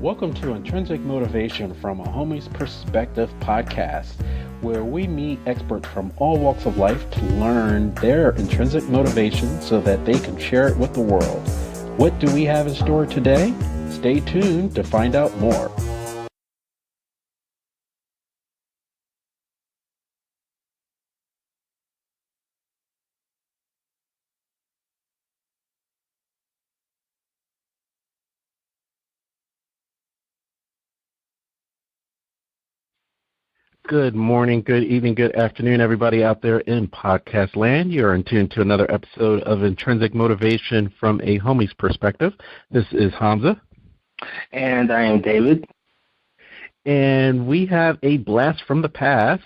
Welcome to Intrinsic Motivation from a Homie's Perspective podcast, where we meet experts from all walks of life to learn their intrinsic motivation so that they can share it with the world. What do we have in store today? Stay tuned to find out more. Good morning, good evening, good afternoon, everybody out there in podcast land. You're in tune to another episode of Intrinsic Motivation from a Homie's Perspective. This is Hamza. And I am David. And we have a blast from the past,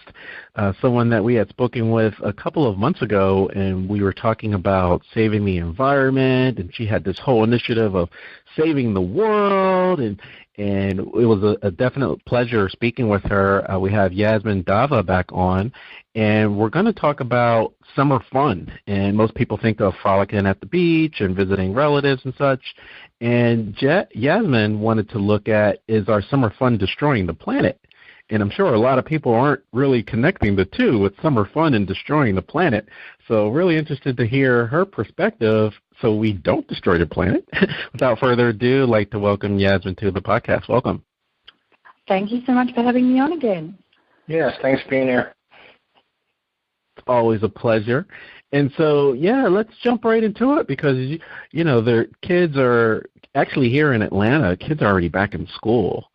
someone that we had spoken with a couple of months ago, and we were talking about saving the environment, and she had this whole initiative of saving the world, and it was a definite pleasure speaking with her. We have Yasmin Davar back on, and we're going to talk about summer fun. And most people think of frolicking at the beach and visiting relatives and such. And Yasmin wanted to look at, is our summer fun destroying the planet? And I'm sure a lot of people aren't really connecting the two with summer fun and destroying the planet. So really interested to hear her perspective so we don't destroy the planet. Without further ado, I'd like to welcome Yasmin to the podcast. Welcome. Thank you so much for having me on again. Yes, thanks for being here. It's always a pleasure. And so, yeah, let's jump right into it because, you know, the kids are actually here in Atlanta. Kids are already back in school.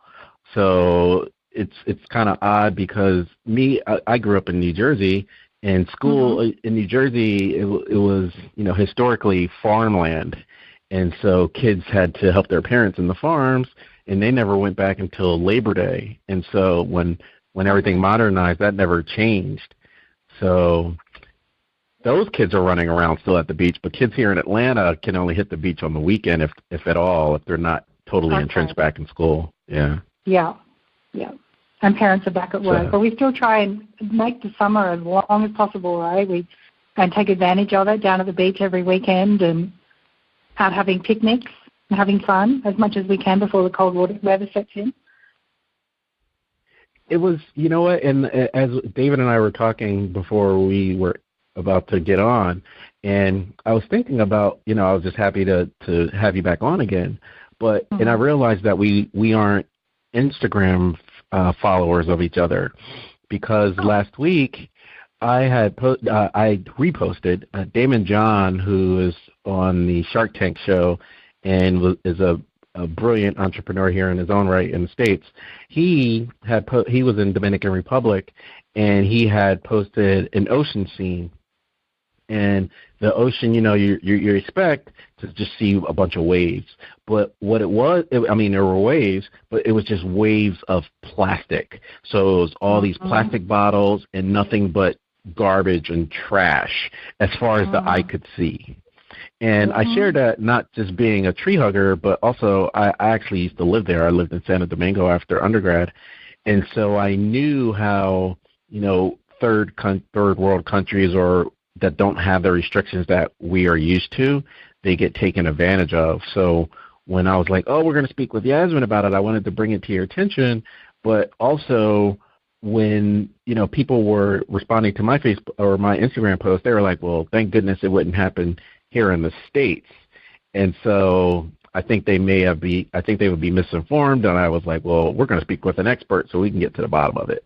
So it's kind of odd because I grew up in New Jersey, and school in New Jersey, it was, you know, historically farmland. And so kids had to help their parents in the farms, and they never went back until Labor Day. And so when everything modernized, that never changed. So those kids are running around still at the beach, but kids here in Atlanta can only hit the beach on the weekend, if at all, if they're not totally entrenched back in school. Yeah. Yeah. And parents are back at work. But we still try and make the summer as long as possible, right? And take advantage of it down at the beach every weekend and out having picnics and having fun as much as we can before the cold weather sets in. It was, you know what, and as David and I were talking before we were about to get on, and I was thinking about, you know, I was just happy to have you back on again, but and I realized that we aren't Instagram followers of each other, because last week I had I reposted Damon John, who is on the Shark Tank show and is a brilliant entrepreneur here in his own right in the States. He was in Dominican Republic, and he had posted an ocean scene. And the ocean, you know, you expect to just see a bunch of waves. But what it was, there were waves, but it was just waves of plastic. So it was all these plastic bottles and nothing but garbage and trash as far as the eye could see. And I shared that not just being a tree hugger, but also I actually used to live there. I lived in Santo Domingo after undergrad. And so I knew how, you know, third world countries or that don't have the restrictions that we are used to, they get taken advantage of. So when I was like, oh, we're going to speak with Yasmin about it, I wanted to bring it to your attention. But also when, you know, people were responding to my Facebook or my Instagram post, they were like, well, thank goodness it wouldn't happen here in the States. And so I think they would be misinformed. And I was like, well, we're going to speak with an expert so we can get to the bottom of it.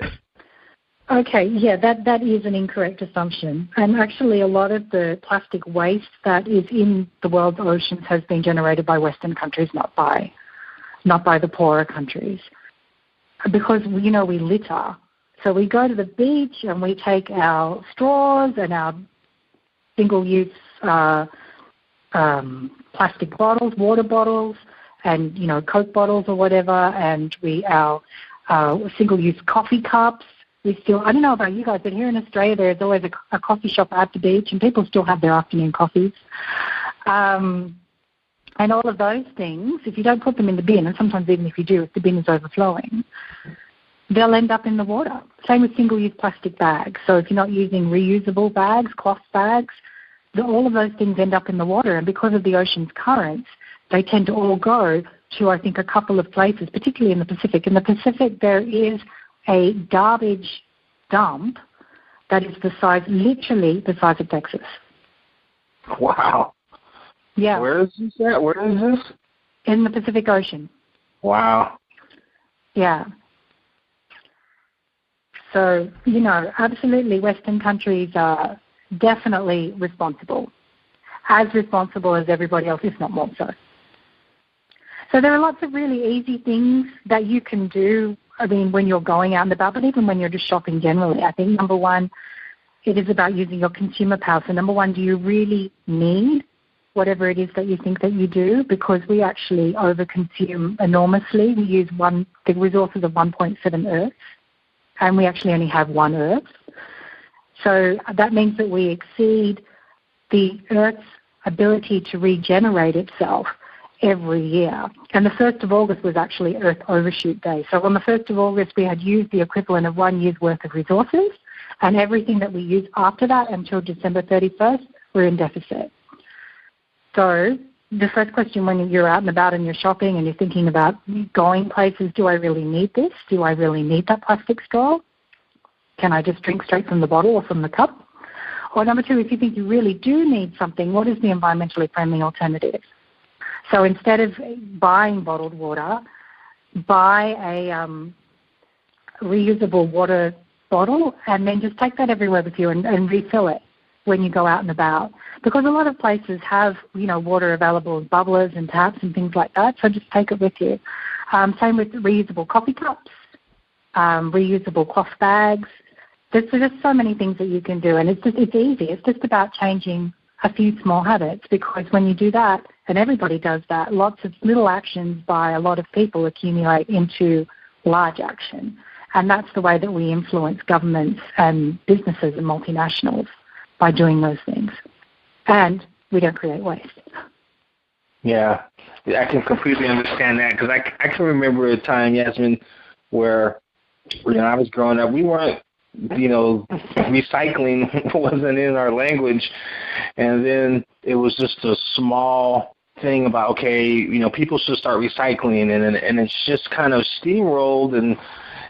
Okay, yeah, that is an incorrect assumption. And actually a lot of the plastic waste that is in the world's oceans has been generated by Western countries, not by the poorer countries. Because, you know, we litter. So we go to the beach and we take our straws and our single-use plastic bottles, water bottles, and, you know, Coke bottles or whatever, and our single-use coffee cups. I don't know about you guys, but here in Australia there's always a coffee shop at the beach, and people still have their afternoon coffees. And all of those things, if you don't put them in the bin, and sometimes even if you do, if the bin is overflowing, they'll end up in the water. Same with single-use plastic bags. So if you're not using reusable bags, cloth bags, all of those things end up in the water. And because of the ocean's currents, they tend to all go to, I think, a couple of places, particularly in the Pacific. In the Pacific, there is a garbage dump that is literally the size of Texas. Wow. Yeah. Where is this at? Where is this? In the Pacific Ocean. Wow. Yeah. So, absolutely, Western countries are definitely responsible as everybody else, if not more so. So there are lots of really easy things that you can do, when you're going out and about, but even when you're just shopping generally. I think, number one, it is about using your consumer power. So, number one, do you really need whatever it is that you think that you do? Because we actually overconsume enormously. We use the resources of 1.7 Earths, and we actually only have one Earth. So that means that we exceed the Earth's ability to regenerate itself every year. And the 1st of August was actually Earth Overshoot Day. So on the 1st of August, we had used the equivalent of 1 year's worth of resources, and everything that we use after that until December 31st, we're in deficit. So the first question when you're out and about and you're shopping and you're thinking about going places, do I really need this? Do I really need that plastic straw? Can I just drink straight from the bottle or from the cup? Or number two, if you think you really do need something, what is the environmentally friendly alternative? So instead of buying bottled water, buy a reusable water bottle and then just take that everywhere with you and refill it when you go out and about. Because a lot of places have, water available in bubblers and taps and things like that, so just take it with you. Same with reusable coffee cups, reusable cloth bags. There's just so many things that you can do, and it's easy. It's just about changing a few small habits, because when you do that, and everybody does that, lots of little actions by a lot of people accumulate into large action. And that's the way that we influence governments and businesses and multinationals, by doing those things. And we don't create waste. Yeah, I can completely understand that, because I can remember a time, Yasmin, where I was growing up, we weren't, recycling wasn't in our language, and then it was just a small thing about, okay, people should start recycling, and it's just kind of steamrolled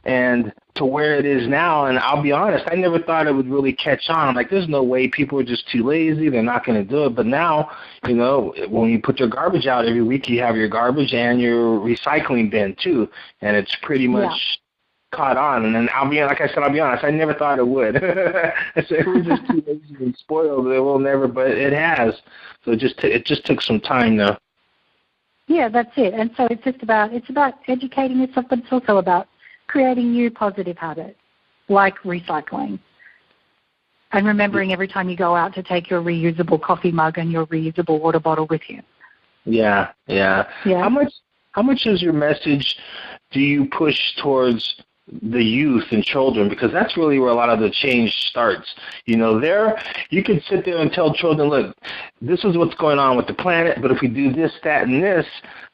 and to where it is now. And I'll be honest, I never thought it would really catch on. I'm like, there's no way, people are just too lazy, they're not going to do it. But now, when you put your garbage out every week, you have your garbage and your recycling bin too, and it's pretty much caught on. And then I'll be honest, I never thought it would. I said, we're just too lazy and spoiled, it will never, but it has. So it just took some time though. Yeah, that's it. And so it's about educating yourself, but it's also about creating new positive habits, like recycling. And remembering every time you go out to take your reusable coffee mug and your reusable water bottle with you. Yeah. How much is your message do you push towards the youth and children? Because that's really where a lot of the change starts. You can sit there and tell children, look, this is what's going on with the planet, but if we do this, that, and this,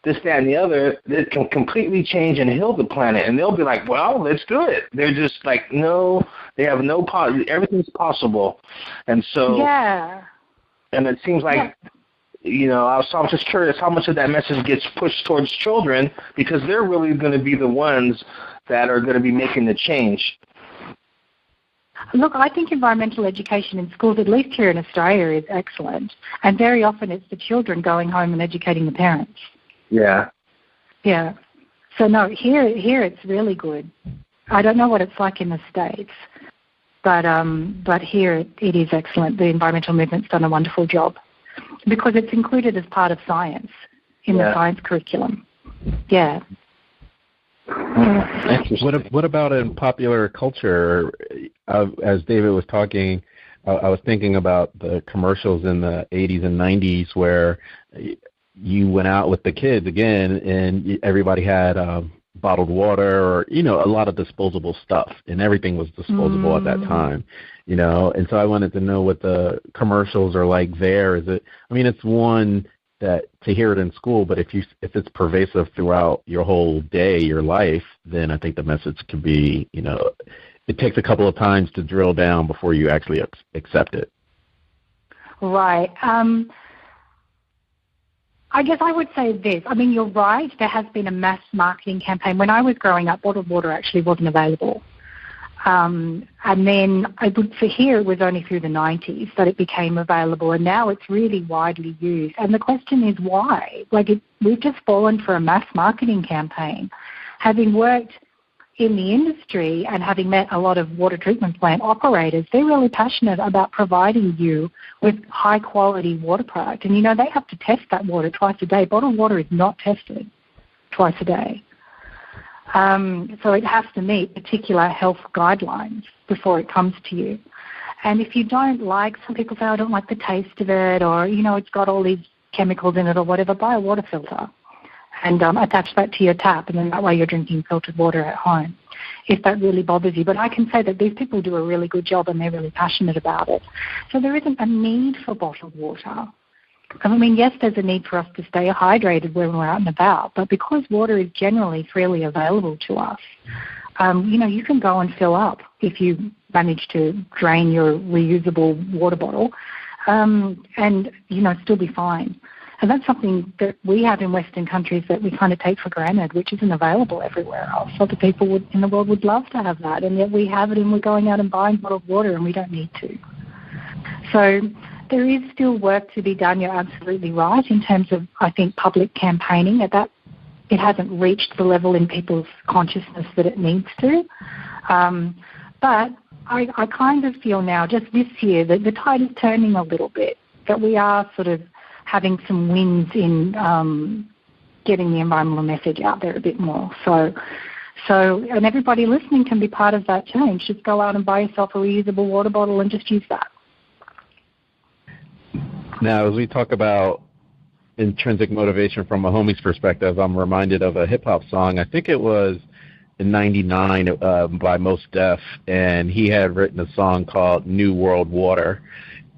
that, and the other, it can completely change and heal the planet. And they'll be like, well, let's do it. They're just like, no, they have everything's possible. And so, and it seems like, I was just curious how much of that message gets pushed towards children, because they're really going to be the ones that are going to be making the change. Look, I think environmental education in schools, at least here in Australia, is excellent. And very often it's the children going home and educating the parents. Yeah. Yeah. So, no, here it's really good. I don't know what it's like in the States, but here it is excellent. The environmental movement's done a wonderful job, because it's included as part of science in the science curriculum. Yeah. What about in popular culture? As David was talking, I was thinking about the commercials in the 80s and 90s where you went out with the kids again, and everybody had bottled water or, a lot of disposable stuff, and everything was disposable at that time, And so I wanted to know what the commercials are like there. It's one that to hear it in school, but if it's pervasive throughout your whole day, your life, then I think the message can be, it takes a couple of times to drill down before you actually accept it. Right. I guess I would say this. I mean, you're right. There has been a mass marketing campaign. When I was growing up, bottled water actually wasn't available. And then for here, it was only through the 90s that it became available, and now it's really widely used. And the question is why? We've just fallen for a mass marketing campaign. Having worked in the industry and having met a lot of water treatment plant operators, they're really passionate about providing you with high-quality water product. And, they have to test that water twice a day. Bottled water is not tested twice a day. So it has to meet particular health guidelines before it comes to you. And if you don't like, some people say, I don't like the taste of it, or, it's got all these chemicals in it or whatever, buy a water filter and attach that to your tap, and then that way you're drinking filtered water at home, if that really bothers you. But I can say that these people do a really good job and they're really passionate about it. So there isn't a need for bottled water. I mean, yes, there's a need for us to stay hydrated when we're out and about, but because water is generally freely available to us, you can go and fill up if you manage to drain your reusable water bottle and, still be fine. And that's something that we have in Western countries that we kind of take for granted, which isn't available everywhere else. Other people in the world would love to have that, and yet we have it and we're going out and buying bottled water and we don't need to. So there is still work to be done. You're absolutely right in terms of, I think, public campaigning. That it hasn't reached the level in people's consciousness that it needs to. But I kind of feel now, just this year, that the tide is turning a little bit, that we are sort of having some wins in getting the environmental message out there a bit more. So, and everybody listening can be part of that change. Just go out and buy yourself a reusable water bottle and just use that. Now, as we talk about intrinsic motivation from a homie's perspective, I'm reminded of a hip-hop song. I think it was in 99 by Mos Def, and he had written a song called New World Water.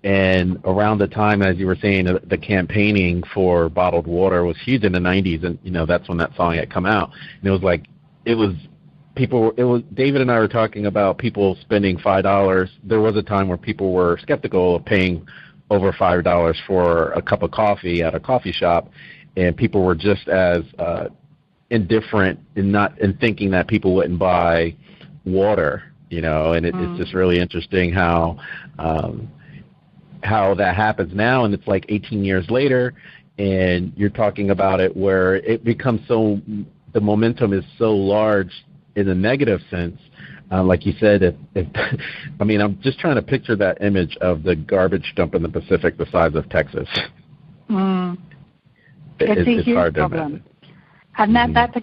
And around the time, as you were saying, the campaigning for bottled water was huge in the 90s, and, that's when that song had come out. And it was David and I were talking about people spending $5. There was a time where people were skeptical of paying over $5 for a cup of coffee at a coffee shop, and people were just as indifferent in thinking that people wouldn't buy water, and it's just really interesting how that happens now, and it's like 18 years later, and you're talking about it where it becomes the momentum is so large in a negative sense. Like you said, I'm just trying to picture that image of the garbage dump in the Pacific the size of Texas. It's a hard problem. Imagine. And that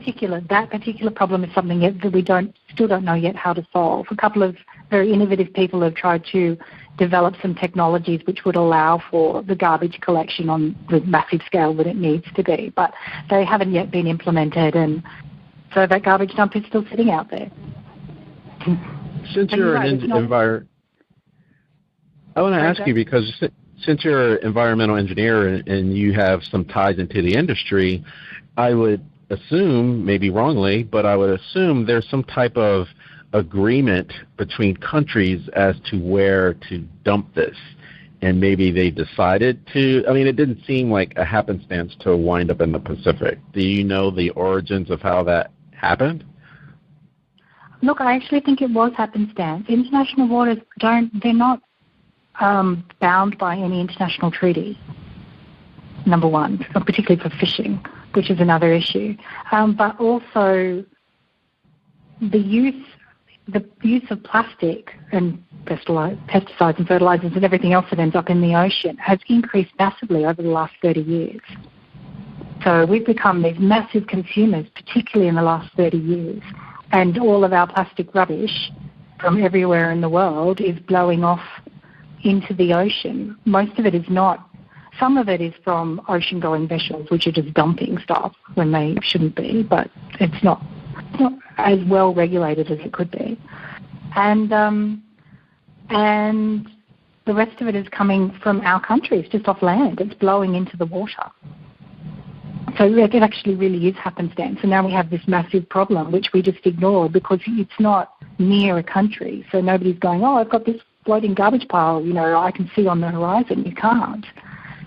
particular problem is something that we still don't know yet how to solve. A couple of very innovative people have tried to develop some technologies which would allow for the garbage collection on the massive scale that it needs to be, but they haven't yet been implemented, and so that garbage dump is still sitting out there. Since you're I want to ask you, because since you're an environmental engineer and you have some ties into the industry, I would assume, maybe wrongly, but I would assume there's some type of agreement between countries as to where to dump this. And maybe they decided to, it didn't seem like a happenstance to wind up in the Pacific. Do you know the origins of how that happened? Look, I actually think it was happenstance. International waters they're not bound by any international treaty, number one, particularly for fishing, which is another issue. But also the use of plastic and pesticides and fertilizers and everything else that ends up in the ocean has increased massively over the last 30 years. So we've become these massive consumers, particularly in the last 30 years. And all of our plastic rubbish from everywhere in the world is blowing off into the ocean. Most of it is not. Some of it is from ocean-going vessels, which are just dumping stuff when they shouldn't be, but it's not as well regulated as it could be. And the rest of it is coming from our countries, just off land. It's blowing into the water. So it actually really is happenstance. And now we have this massive problem, which we just ignored because it's not near a country. So nobody's going, I've got this floating garbage pile, I can see on the horizon. You can't.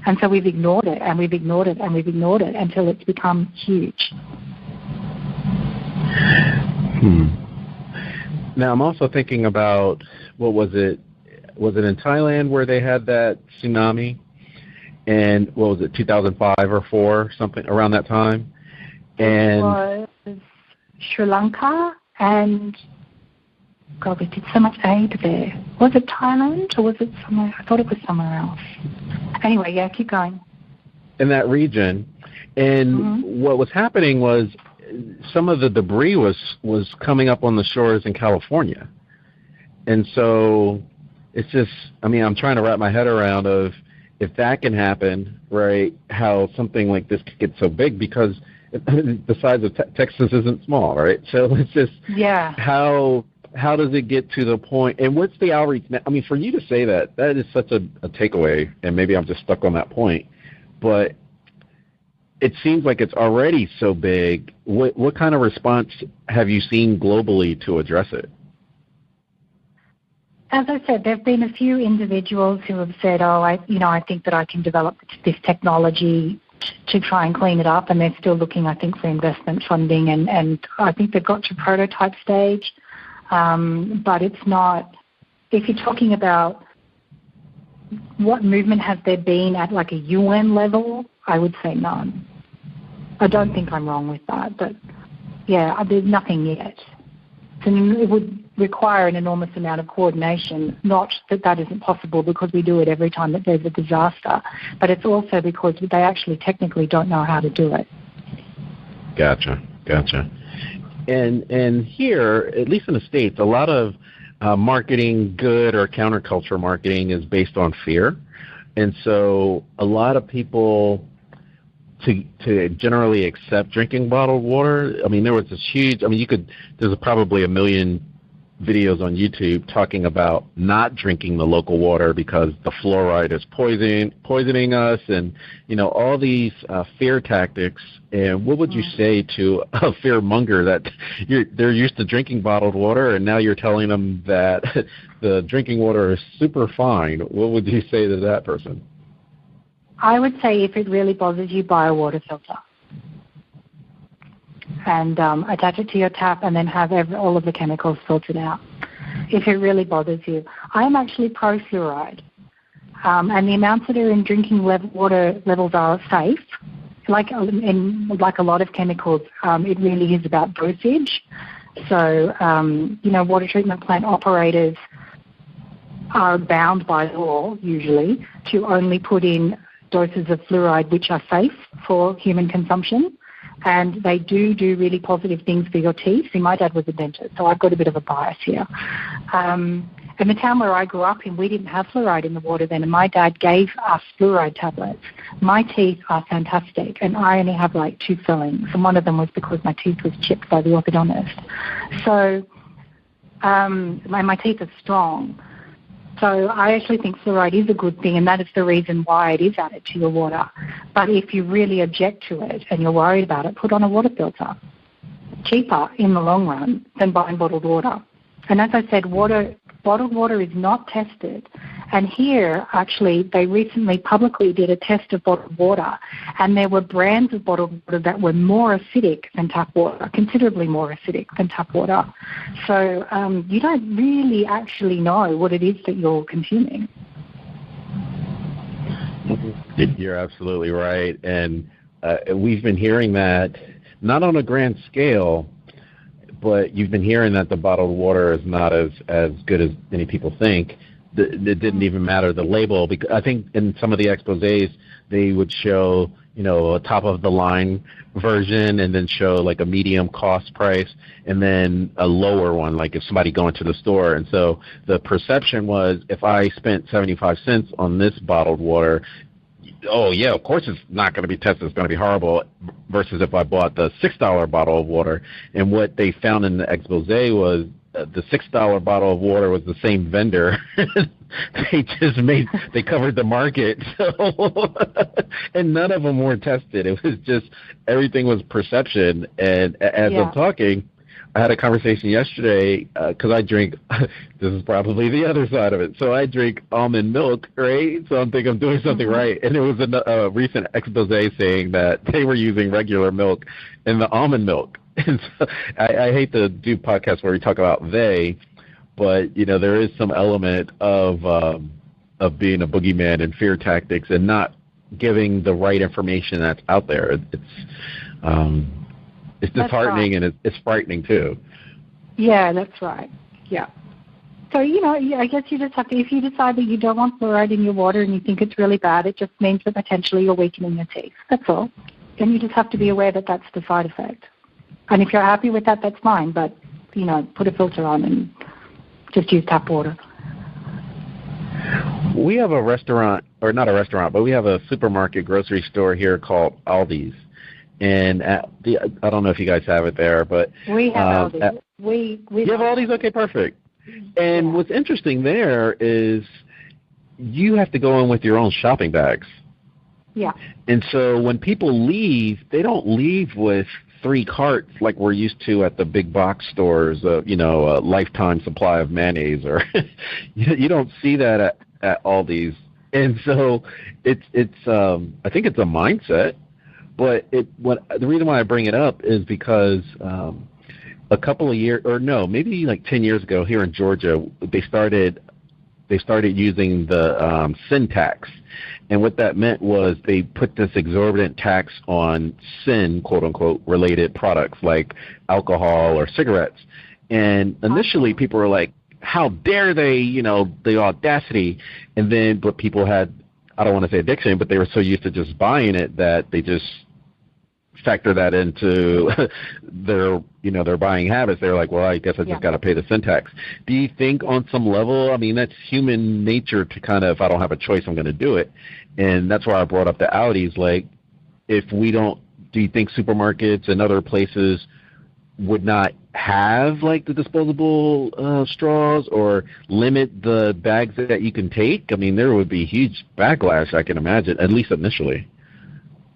And so we've ignored it, and we've ignored it, and we've ignored it until it's become huge. Now, I'm also thinking about, what was it? Was it in Thailand where they had that tsunami? And what was it, 2005 or 4, something around that time? And it was Sri Lanka, and God, we did so much aid there. Was it Thailand or was it somewhere? I thought it was somewhere else. Anyway, yeah, keep going. In that region, and what was happening was some of the debris was coming up on the shores in California, and so it's just, I mean, I'm trying to wrap my head around of if that can happen, right? How something like this could get so big, because the size of Texas isn't small, right? So it's just how does it get to the point, and what's the outreach? I mean, for you to say that is such a takeaway, and maybe I'm just stuck on that point, but it seems like it's already so big. What kind of response have you seen globally to address it? As I said, there have been a few individuals who have said, I think that I can develop this technology to try and clean it up, and they're still looking, I think, for investment funding, and I think they've got to prototype stage, but it's not, if you're talking about what movement has there been at like a UN level, I would say none. I don't think I'm wrong with that, but yeah, there's nothing yet. So it would require an enormous amount of coordination, not that isn't possible because we do it every time that there's a disaster, but it's also because they actually technically don't know how to do it. Gotcha. And here, at least in the States, a lot of marketing, good or counterculture marketing, is based on fear. And so a lot of people, to generally accept drinking bottled water, I mean, there was this huge, I mean, there's probably a million videos on YouTube talking about not drinking the local water because the fluoride is poisoning us, and, you know, all these fear tactics. And what would you say to a fear monger that they're used to drinking bottled water, and now you're telling them that the drinking water is super fine? What would you say to that person? I would say, if it really bothers you, buy a water filter and attach it to your tap, and then have all of the chemicals filtered out. If it really bothers you, I'm actually pro-fluoride, and the amounts that are in drinking water levels are safe. Like a lot of chemicals, it really is about dosage. So, water treatment plant operators are bound by law, usually, to only put in doses of fluoride which are safe for human consumption, and they do really positive things for your teeth. See, my dad was a dentist, so I've got a bit of a bias here. In the town where I grew up in, we didn't have fluoride in the water then, and my dad gave us fluoride tablets. My teeth are fantastic, and I only have like 2 fillings, and one of them was because my teeth was chipped by the orthodontist. So my teeth are strong. So I actually think fluoride is a good thing, and that is the reason why it is added to your water. But if you really object to it and you're worried about it, put on a water filter. Cheaper in the long run than buying bottled water. And as I said, bottled water is not tested. And here, actually, they recently publicly did a test of bottled water, and there were brands of bottled water that were more acidic than tap water, considerably more acidic than tap water. So you don't really actually know what it is that you're consuming. You're absolutely right. And we've been hearing that, not on a grand scale, but you've been hearing that the bottled water is not as good as many people think. It didn't even matter the label, because I think in some of the exposés they would show, a top of the line version, and then show like a medium cost price, and then a lower one, like if somebody going to the store. And so the perception was, if I spent 75 cents on this bottled water, oh yeah, of course it's not going to be tested, it's going to be horrible, versus if I bought the $6 bottle of water. And what they found in the exposé was the $6 bottle of water was the same vendor. They covered the market. So, and none of them were tested. It was just, everything was perception. And as I'm talking, I had a conversation yesterday because I drink. This is probably the other side of it. So I drink almond milk, right? So I'm thinking I'm doing something right. And it was a recent expose saying that they were using regular milk in the almond milk. And so I hate to do podcasts where we talk about they, but there is some element of being a boogeyman and fear tactics and not giving the right information that's out there. It's disheartening, right. And it's frightening too. Yeah, that's right. Yeah. So, I guess you just have to, if you decide that you don't want fluoride in your water and you think it's really bad, it just means that potentially you're weakening your teeth. That's all. And you just have to be aware that that's the side effect. And if you're happy with that, that's fine. But, put a filter on and just use tap water. We have a restaurant, or not a restaurant, but we have a supermarket grocery store here called Aldi's. And I don't know if you guys have it there, but we have Aldi's. You have Aldi's? Okay, perfect. And what's interesting there is you have to go in with your own shopping bags. Yeah. And so when people leave, they don't leave with 3 carts like we're used to at the big box stores, a lifetime supply of mayonnaise, or you don't see that at Aldi's. And so it's I think it's a mindset. But the reason why I bring it up is because a couple of years, or no, maybe like 10 years ago here in Georgia, they started using the sin tax. And what that meant was they put this exorbitant tax on sin, quote unquote, related products like alcohol or cigarettes. And initially people were like, how dare they, the audacity. And then, but people had, I don't want to say addiction, but they were so used to just buying it that they just factor that into their buying habits. They're like, well, I guess I just got to pay the sin tax. Do you think on some level, I mean, that's human nature to kind of, if I don't have a choice, I'm going to do it. And that's why I brought up the Audis. Like, if we don't, do you think supermarkets and other places would not have like the disposable straws or limit the bags that you can take? I mean, there would be huge backlash, I can imagine, at least initially.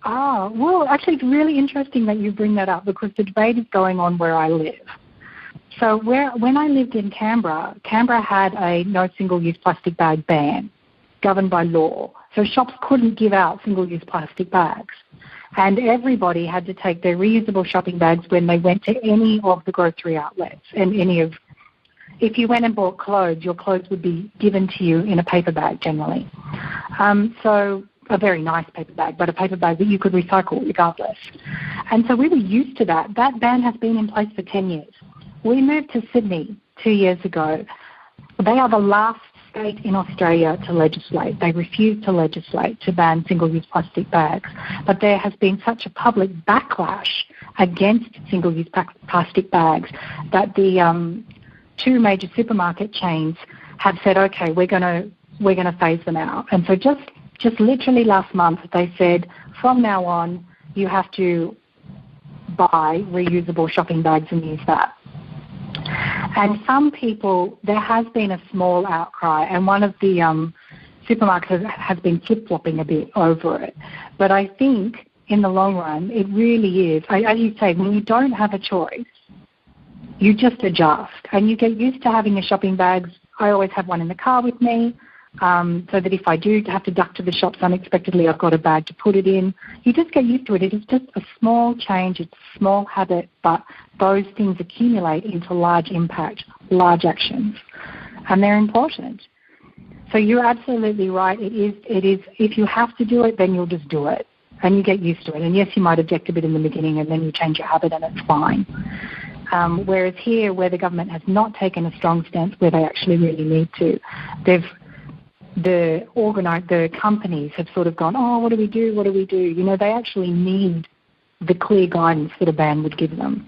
Oh, well, actually, it's really interesting that you bring that up because the debate is going on where I live. So when I lived in Canberra had a no single-use plastic bag ban governed by law. So shops couldn't give out single-use plastic bags. And everybody had to take their reusable shopping bags when they went to any of the grocery outlets. And if you went and bought clothes, your clothes would be given to you in a paper bag generally. So a very nice paper bag, but a paper bag that you could recycle regardless. And so we were used to that. That ban has been in place for 10 years. We moved to Sydney 2 years ago. They are the last state in Australia to legislate. They refused to legislate to ban single-use plastic bags. But there has been such a public backlash against single-use plastic bags that the 2 major supermarket chains have said, okay, we're going to phase them out. And so just literally last month, they said, from now on, you have to buy reusable shopping bags and use that. And some people, there has been a small outcry, and one of the supermarkets has been flip-flopping a bit over it. But I think in the long run, it really is, as you say, when you don't have a choice, you just adjust. And you get used to having your shopping bags. I always have one in the car with me. So that if I do have to duck to the shops unexpectedly, I've got a bag to put it in. You just get used to it. It is just a small change. It's a small habit, but those things accumulate into large impact, large actions, and they're important. So you're absolutely right. It is. If you have to do it, then you'll just do it, and you get used to it. And yes, you might object a bit in the beginning, and then you change your habit, and it's fine. Whereas here, where the government has not taken a strong stance where they actually really need to, the companies have sort of gone, oh, what do we do? They actually need the clear guidance that a ban would give them.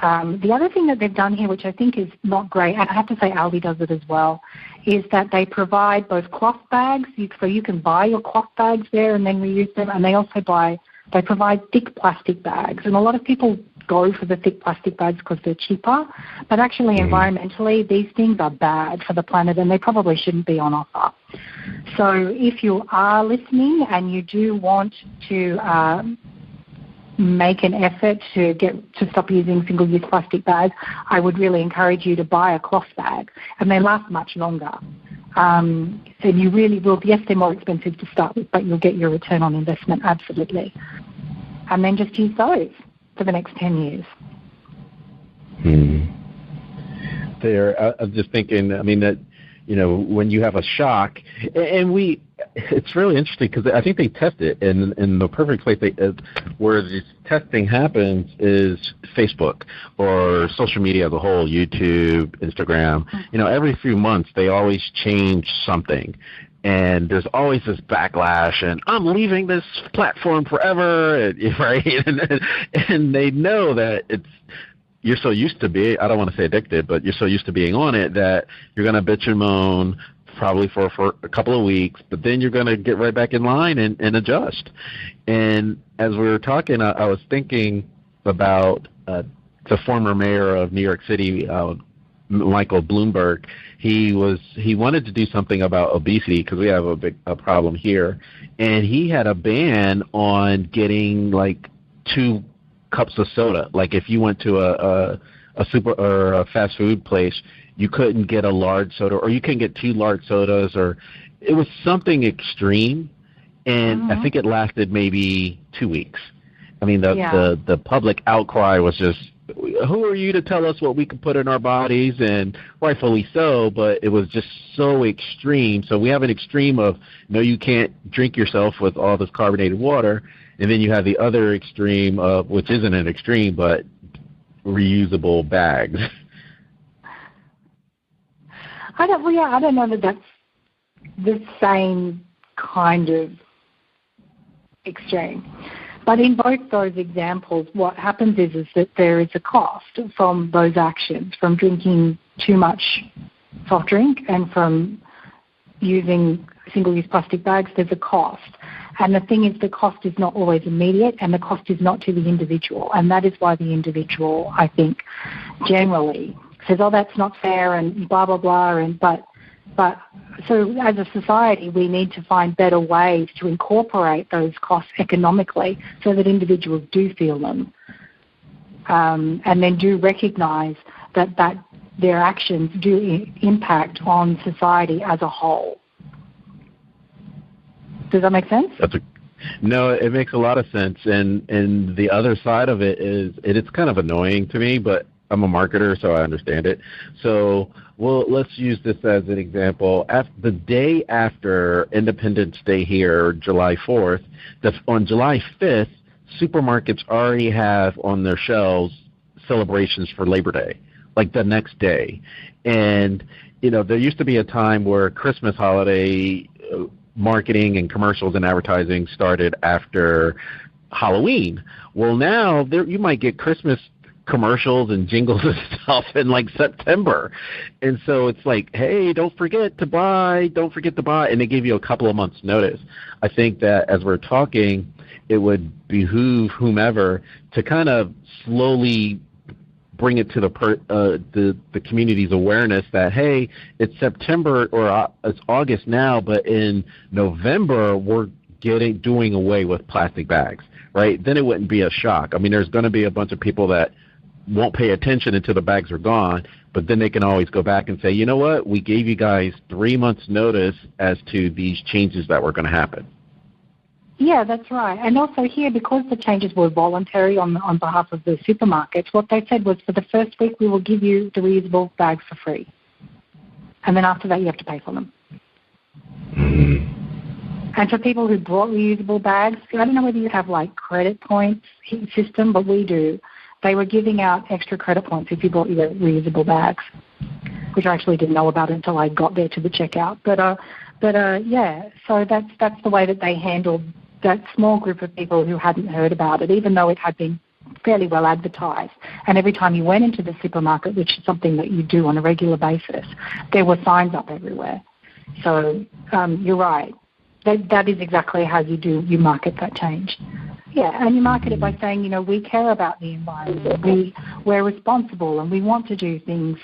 The other thing that they've done here, which I think is not great, and I have to say Aldi does it as well, is that they provide both cloth bags, so you can buy your cloth bags there and then reuse them, and they provide thick plastic bags. And a lot of people go for the thick plastic bags because they're cheaper, but actually environmentally these things are bad for the planet and they probably shouldn't be on offer. So if you are listening and you do want to make an effort to stop using single-use plastic bags, I would really encourage you to buy a cloth bag, and they last much longer. And you really will. Yes, they're more expensive to start with, but you'll get your return on investment, absolutely. And then just use those for the next 10 years. I'm just thinking, I mean, that, you know, when you have a shock, and it's really interesting because I think they test it, and the perfect place where this testing happens is Facebook or social media as a whole, YouTube, Instagram. You know, every few months they always change something, and there's always this backlash, and I'm leaving this platform forever, right? And they know that you're so used to being, I don't want to say addicted, but you're so used to being on it that you're going to bitch and moan probably for a couple of weeks, but then you're going to get right back in line and adjust. And as we were talking, I was thinking about the former mayor of New York City, Michael Bloomberg. He wanted to do something about obesity because we have a problem here, and he had a ban on getting like 2 cups of soda. Like if you went to a super or a fast food place, you couldn't get a large soda, or you couldn't get 2 large sodas, or it was something extreme. And I think it lasted maybe 2 weeks. I mean, the public outcry was just, who are you to tell us what we can put in our bodies? And rightfully so, but it was just so extreme. So we have an extreme of, no, you can't drink yourself with all this carbonated water. And then you have the other extreme of, which isn't an extreme, but reusable bags. I don't know that that's the same kind of extreme. But in both those examples, what happens is that there is a cost from those actions, from drinking too much soft drink and from using single-use plastic bags. There's a cost. And the thing is, the cost is not always immediate, and the cost is not to the individual. And that is why the individual, I think, generally says, oh, that's not fair, and blah, blah, blah. But so as a society, we need to find better ways to incorporate those costs economically so that individuals do feel them, and then do recognize that their actions do impact on society as a whole. Does that make sense? No, it makes a lot of sense. And the other side of it is, it's kind of annoying to me, but I'm a marketer, so I understand it. So, let's use this as an example. The day after Independence Day here, July 4th, on July 5th, supermarkets already have on their shelves celebrations for Labor Day, like the next day. And, you know, there used to be a time where Christmas holiday marketing and commercials and advertising started after Halloween. Well, now you might get Christmas commercials and jingles and stuff in like September. And so it's like, hey, don't forget to buy, and they give you a couple of months notice. I think that as we're talking, it would behoove whomever to kind of slowly bring it to the community's awareness that, hey, it's September or it's August now, but in November we're doing away with plastic bags, right? Then it wouldn't be a shock. I mean, there's going to be a bunch of people that won't pay attention until the bags are gone, but then they can always go back and say, you know what, we gave you guys 3 months notice as to these changes that were going to happen. Yeah, that's right. And also here, because the changes were voluntary on behalf of the supermarkets, what they said was for the first week we will give you the reusable bags for free. And then after that you have to pay for them. And for people who brought reusable bags, I don't know whether you have like credit points system, but we do. They were giving out extra credit points if you brought your reusable bags, which I actually didn't know about until I got there to the checkout. But yeah, so that's the way that they handled that small group of people who hadn't heard about it, even though it had been fairly well advertised. And every time you went into the supermarket, which is something that you do on a regular basis, there were signs up everywhere. So you're right. That is exactly how you market that change. Yeah, and you market it by saying, you know, we care about the environment, we're responsible, and we want to do things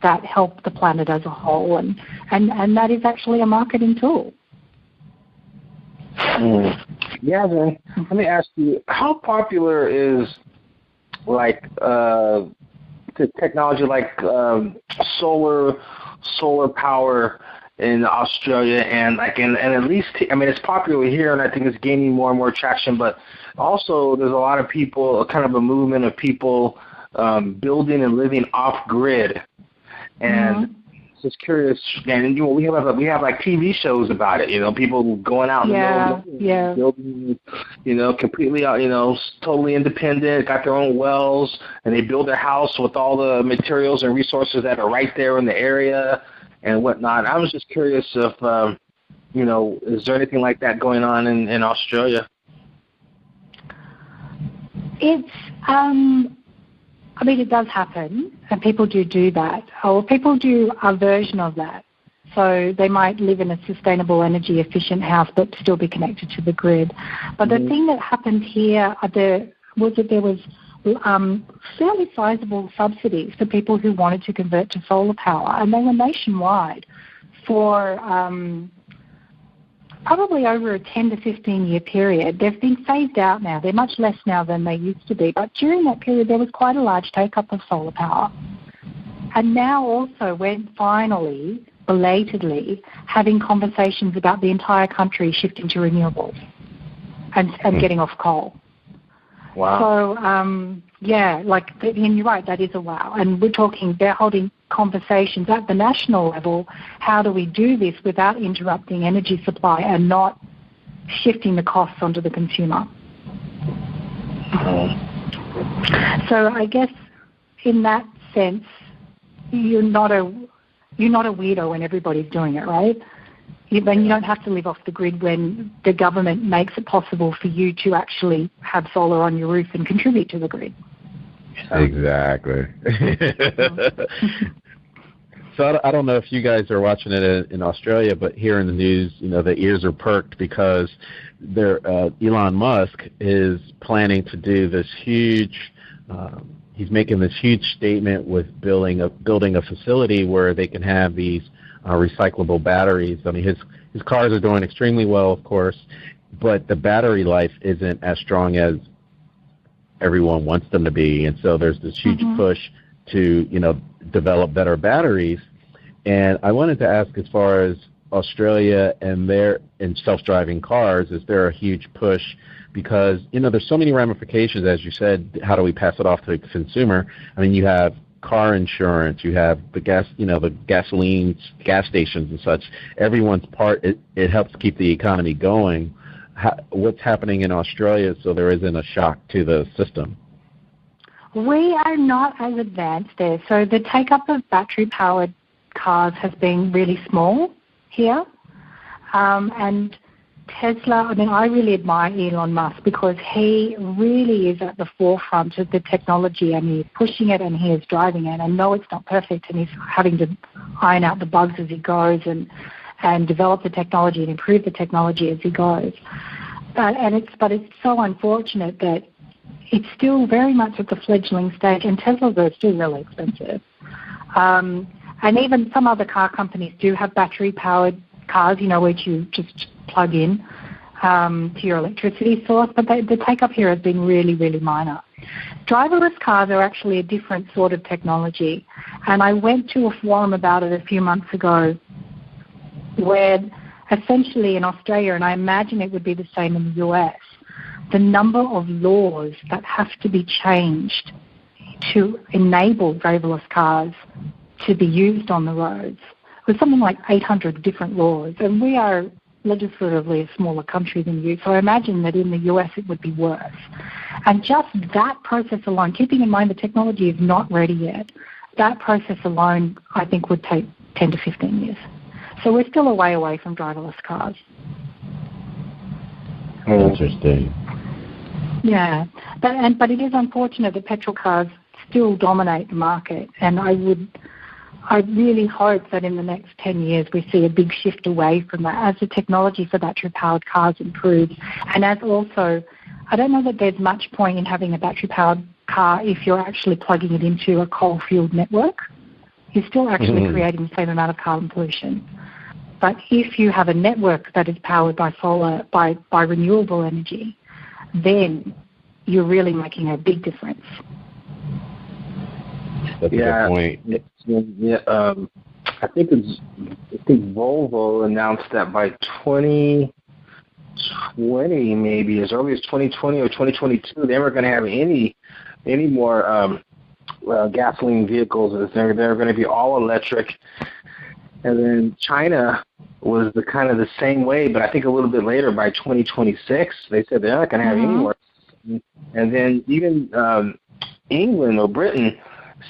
that help the planet as a whole, and that is actually a marketing tool. Yeah, then let me ask you, how popular is like technology like solar power in Australia, and and at least, I mean, it's popular here, and I think it's gaining more and more traction. But also, there's a lot of people, kind of a movement of people building and living off grid, and just curious. And we have like TV shows about it. People going out and building, completely out, totally independent, got their own wells, and they build their house with all the materials and resources that are right there in the area and whatnot. I was just curious if, is there anything like that going on in Australia? It's, it does happen, and people do that. Or people do a version of that. So they might live in a sustainable, energy-efficient house but still be connected to the grid. But the thing that happened here was that there was fairly sizable subsidies for people who wanted to convert to solar power, and they were nationwide for probably over a 10 to 15-year period. They've been phased out now. They're much less now than they used to be, but during that period there was quite a large take-up of solar power. And now also we're finally, belatedly, having conversations about the entire country shifting to renewables and getting off coal. Wow. So, and you're right, that is a wow. And they're holding conversations at the national level. How do we do this without interrupting energy supply and not shifting the costs onto the consumer? So I guess in that sense, you're not a weirdo when everybody's doing it, right? Then you don't have to live off the grid when the government makes it possible for you to actually have solar on your roof and contribute to the grid. Exactly. So I don't know if you guys are watching it in Australia, but here in the news, the ears are perked because Elon Musk is planning to do this huge. He's making this huge statement with building a facility where they can have these recyclable batteries. I mean, his cars are doing extremely well, of course, but the battery life isn't as strong as everyone wants them to be. And so there's this huge push to, develop better batteries. And I wanted to ask, as far as Australia and self-driving cars, is there a huge push? Because, there's so many ramifications, as you said. How do we pass it off to the consumer? I mean, you have car insurance, you have the gasoline, gas stations and such. Everyone's part. It helps keep the economy going. What's happening in Australia so there isn't a shock to the system? We are not as advanced there. So the take-up of battery-powered cars has been really small here. And Tesla, I really admire Elon Musk because he really is at the forefront of the technology, and he's pushing it and he is driving it. I know it's not perfect, and he's having to iron out the bugs as he goes and develop the technology and improve the technology as he goes. But it's so unfortunate that it's still very much at the fledgling stage, and Teslas are still really expensive. And even some other car companies do have battery-powered cars, which you just plug in to your electricity source, but the take-up here has been really, really minor. Driverless cars are actually a different sort of technology, and I went to a forum about it a few months ago where essentially in Australia, and I imagine it would be the same in the US, the number of laws that have to be changed to enable driverless cars to be used on the roads was something like 800 different laws, and we are legislatively a smaller country than you, so I imagine that in the US it would be worse. And just that process alone, keeping in mind the technology is not ready yet, that process alone I think would take 10 to 15 years. So we're still a way away from driverless cars. Interesting. Yeah, but it is unfortunate that petrol cars still dominate the market, and I really hope that in the next 10 years we see a big shift away from that as the technology for battery-powered cars improves. And as also, I don't know that there's much point in having a battery-powered car if you're actually plugging it into a coal-fueled network. You're still actually creating the same amount of carbon pollution. But if you have a network that is powered by solar, by renewable energy, then you're really making a big difference. That's a good point. I think Volvo announced that by 2020, maybe as early as 2020 or 2022, they weren't going to have any more gasoline vehicles. They're going to be all electric. And then China was the same way, but I think a little bit later, by 2026, they said they're not going to have any more. And then even England or Britain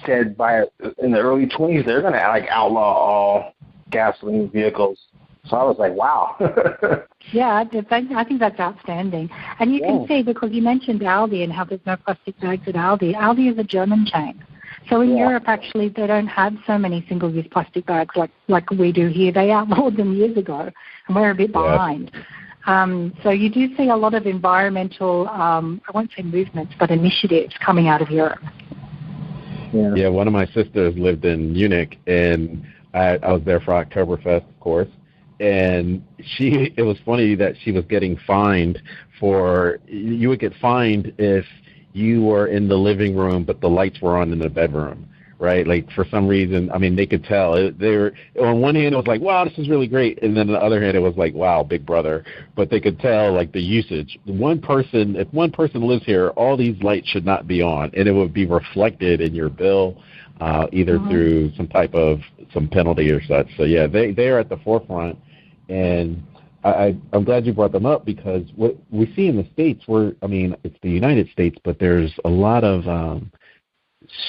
said in the early 20s they're going to outlaw all gasoline vehicles. So I was like, wow. Yeah, I think that's outstanding. And you can see, because you mentioned Aldi and how there's no plastic bags at Aldi. Aldi is a German chain. So in Europe, actually, they don't have so many single-use plastic bags like we do here. They outlawed them years ago, and we're a bit behind. So you do see a lot of environmental, I won't say movements, but initiatives coming out of Europe. Yeah, one of my sisters lived in Munich, and I was there for Oktoberfest, of course. And it was funny that she was getting fined you would get fined if you were in the living room, but the lights were on in the bedroom, right? Like, for some reason, I mean, they could tell. They were, on one hand, it was like, wow, this is really great. And then on the other hand, it was like, wow, big brother. But they could tell, like, the usage. If one person lives here, all these lights should not be on. And it would be reflected in your bill, either through some penalty or such. So, yeah, they are at the forefront. And I'm glad you brought them up, because what we see in the States, it's the United States, but there's a lot of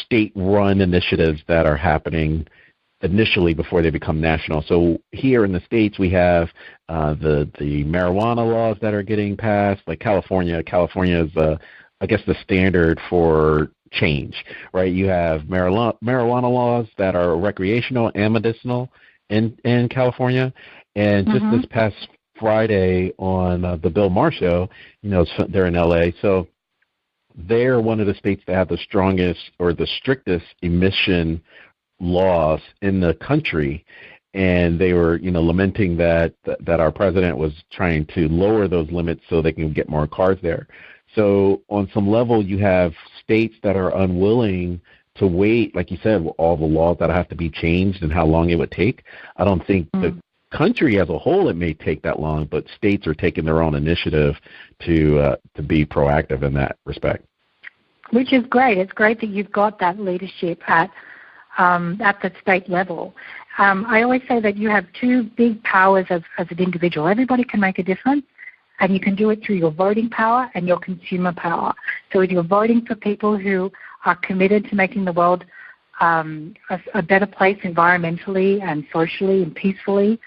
state-run initiatives that are happening initially before they become national. So here in the States, we have the marijuana laws that are getting passed, like California. California is, I guess, the standard for change, right? You have marijuana laws that are recreational and medicinal in California. And just this past Friday on the Bill Maher show, they're in L.A., so they're one of the states that have the strongest or the strictest emission laws in the country, and they were, lamenting that our president was trying to lower those limits so they can get more cars there. So on some level, you have states that are unwilling to wait, like you said, all the laws that have to be changed and how long it would take. I don't think the country as a whole, it may take that long, but states are taking their own initiative to be proactive in that respect. Which is great. It's great that you've got that leadership at the state level. I always say that you have two big powers as an individual. Everybody can make a difference, and you can do it through your voting power and your consumer power. So if you're voting for people who are committed to making the world a better place environmentally and socially and peacefully,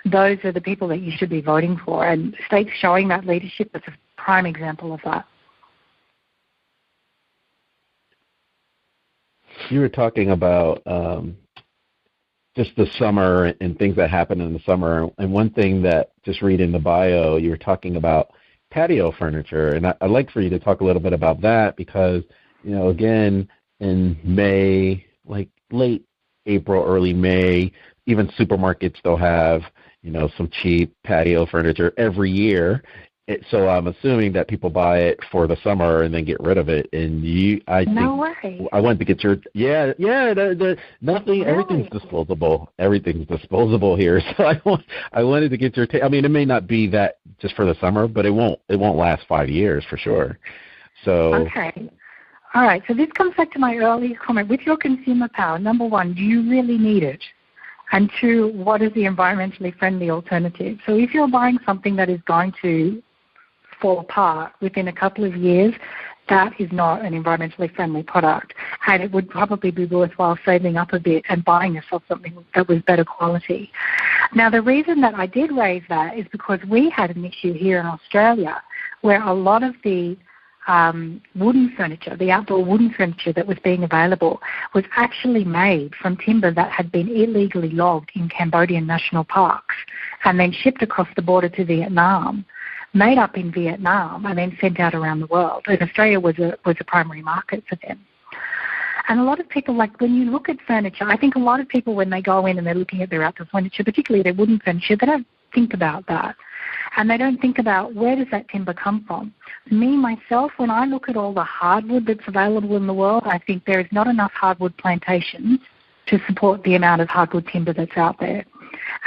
those are the people that you should be voting for. And states showing that leadership is a prime example of that. You were talking about just the summer and things that happen in the summer. And one thing that, just reading the bio, you were talking about patio furniture. And I'd like for you to talk a little bit about that, because, again, in May, like late April, early May, even supermarkets, they'll have, some cheap patio furniture every year. So I'm assuming that people buy it for the summer and then get rid of it. And no way. I wanted to get your nothing. Really? Everything's disposable. Everything's disposable here. So I wanted to get your take. I mean, it may not be that just for the summer, but it won't last 5 years for sure. So okay. All right. So this comes back to my earlier comment. With your consumer power, number one, do you really need it? And two, what is the environmentally friendly alternative? So if you're buying something that is going to fall apart within a couple of years, that is not an environmentally friendly product. And it would probably be worthwhile saving up a bit and buying yourself something that was better quality. Now, the reason that I did raise that is because we had an issue here in Australia where a lot of the wooden furniture, the outdoor wooden furniture that was being available, was actually made from timber that had been illegally logged in Cambodian national parks and then shipped across the border to Vietnam, made up in Vietnam, and then sent out around the world. And Australia was a primary market for them. And a lot of people, like when you look at furniture, I think a lot of people when they go in and they're looking at their outdoor furniture, particularly their wooden furniture, they don't think about that. And they don't think about where does that timber come from. Me, myself, when I look at all the hardwood that's available in the world, I think there is not enough hardwood plantations to support the amount of hardwood timber that's out there.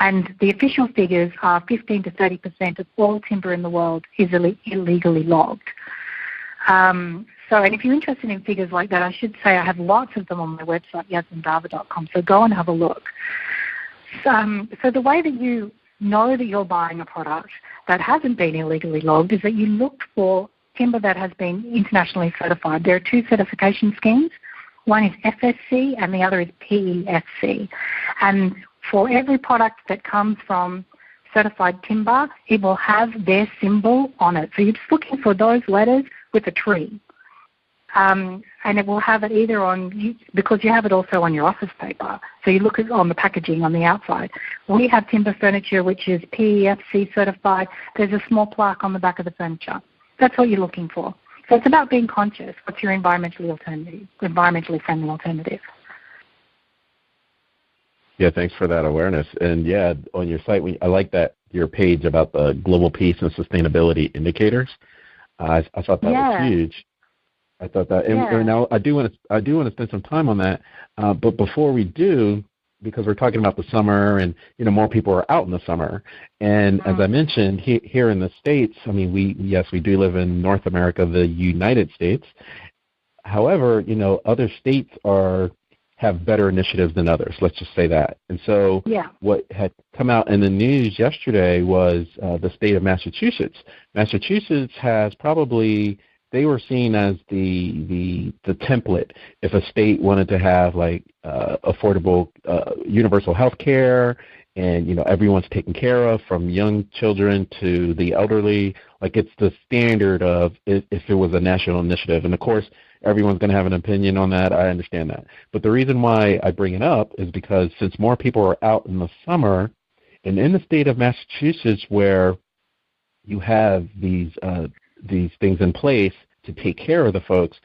And the official figures are 15 to 30% of all timber in the world is illegally logged. And if you're interested in figures like that, I should say I have lots of them on my website, yasmindavar.com, so go and have a look. So the way that you know that you're buying a product that hasn't been illegally logged is that you look for timber that has been internationally certified. There are two certification schemes. One is FSC and the other is PEFC. And for every product that comes from certified timber, it will have their symbol on it. So you're just looking for those letters with a tree. And it will have it either on, because you have it also on your office paper. So you look at on the packaging on the outside. We have timber furniture which is PEFC certified. There's a small plaque on the back of the furniture. That's what you're looking for. So it's about being conscious. What's your environmentally friendly alternative? Yeah, thanks for that awareness. And yeah, on your site, I like that your page about the global peace and sustainability indicators. I thought that was huge. I thought that, and now I do want to spend some time on that. But before we do, because we're talking about the summer, and more people are out in the summer, and as I mentioned, here in the States, I mean, we do live in North America, the United States. However, other states have better initiatives than others. Let's just say that. And so, what had come out in the news yesterday was the state of Massachusetts. Massachusetts has probably. They were seen as the template if a state wanted to have affordable universal health care, and everyone's taken care of from young children to the elderly. Like, it's the standard of if it was a national initiative. And of course, everyone's going to have an opinion on that. I understand that. But the reason why I bring it up is because since more people are out in the summer, and in the state of Massachusetts where you have these things in place to take care of the folks,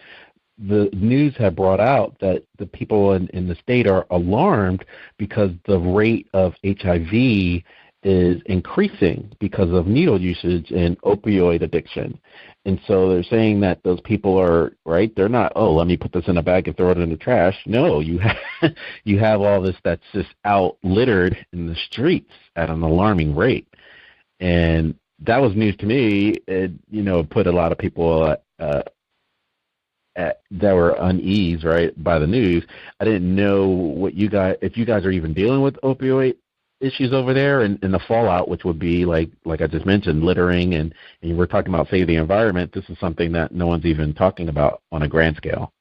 the news have brought out that the people in the state are alarmed because the rate of HIV is increasing because of needle usage and opioid addiction. And so they're saying that those people are, right, they're not, let me put this in a bag and throw it in the trash. No, you have all this that's just out littered in the streets at an alarming rate. And that was news to me. It put a lot of people that were uneased, right, by the news. I didn't know if you guys are even dealing with opioid issues over there, and the fallout, which would be like I just mentioned, littering, and we're talking about save the environment. This is something that no one's even talking about on a grand scale.